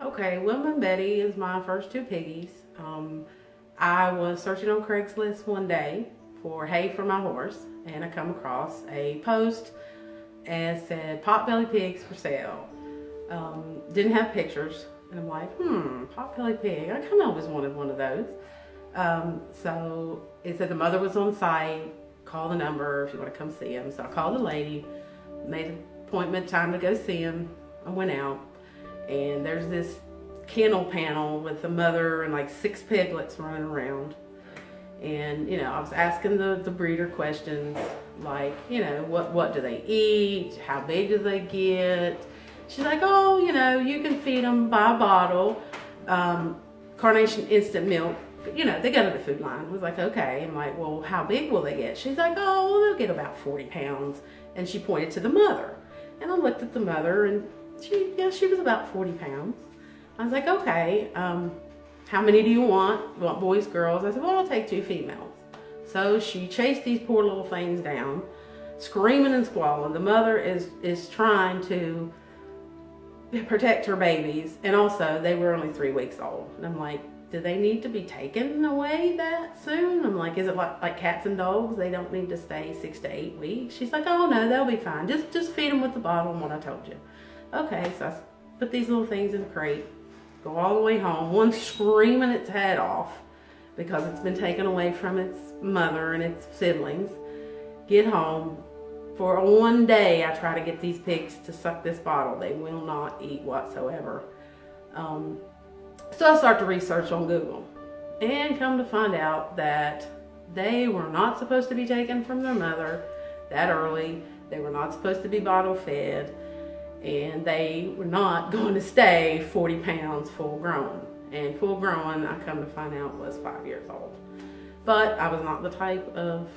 Okay, Wilma and Betty is my first two piggies. I was searching on Craigslist one day for hay for my horse, and I come across a post and said potbelly pigs for sale. Didn't have pictures, and I'm like, potbelly pig. I kind of always wanted one of those. So it said the mother was on site. Call the number if you want to come see him. So I called the lady, made an appointment time to go see him. I went out, and there's this kennel panel with the mother and like 6 piglets running around. And I was asking the breeder questions like, what do they eat? How big do they get? She's like, oh, you can feed them by a bottle, Carnation instant milk. They go to the food line. I was like, okay. I'm like, well, how big will they get? She's like, oh, well, they'll get about 40 pounds. And she pointed to the mother. And I looked at the mother, and she was about 40 pounds. I was like, okay, how many do you want? Want boys, girls? I said, well, I'll take 2 females. So she chased these poor little things down, screaming and squalling. The mother is trying to protect her babies, and also they were only 3 weeks old. And I'm like, do they need to be taken away that soon? I'm like, is it like cats and dogs? They don't need to stay 6 to 8 weeks. She's like, oh no, they'll be fine. Just feed them with the bottle and what I told you. Okay, so I put these little things in a crate, go all the way home. One's screaming its head off because it's been taken away from its mother and its siblings. Get home. For one day, I try to get these pigs to suck this bottle. They will not eat whatsoever. So I start to research on Google and come to find out that they were not supposed to be taken from their mother that early. They were not supposed to be bottle fed, and they were not going to stay 40 pounds full grown. And full grown, I come to find out, was 5 years old. But I was not the type of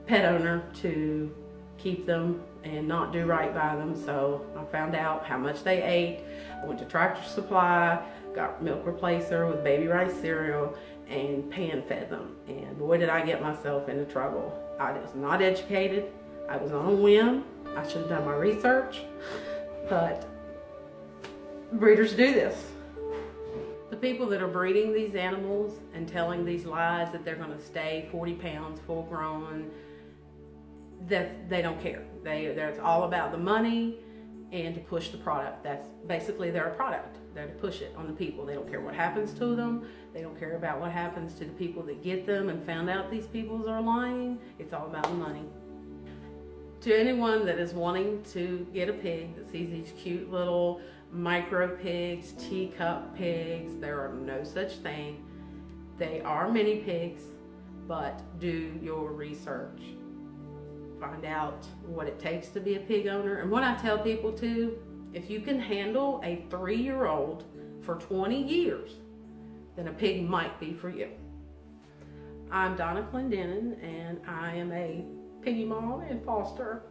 pet owner to keep them and not do right by them. So I found out how much they ate. I went to Tractor Supply, got milk replacer with baby rice cereal, and pan fed them. And boy, did I get myself into trouble. I was not educated. I was on a whim. I should have done my research, but breeders do this. The people that are breeding these animals and telling these lies that they're going to stay 40 pounds full grown, that they don't care. It's all about the money and to push the product. That's basically their product. They're to push it on the people. They don't care what happens to them. They don't care about what happens to the people that get them and found out these people are lying. It's all about the money. To anyone that is wanting to get a pig, that sees these cute little micro pigs, teacup pigs, there are no such thing. They are mini pigs, but do your research. Find out what it takes to be a pig owner. And what I tell people too, if you can handle a 3-year-old for 20 years, then a pig might be for you. I'm Donna Clendenin, and I am a piggy mom and foster.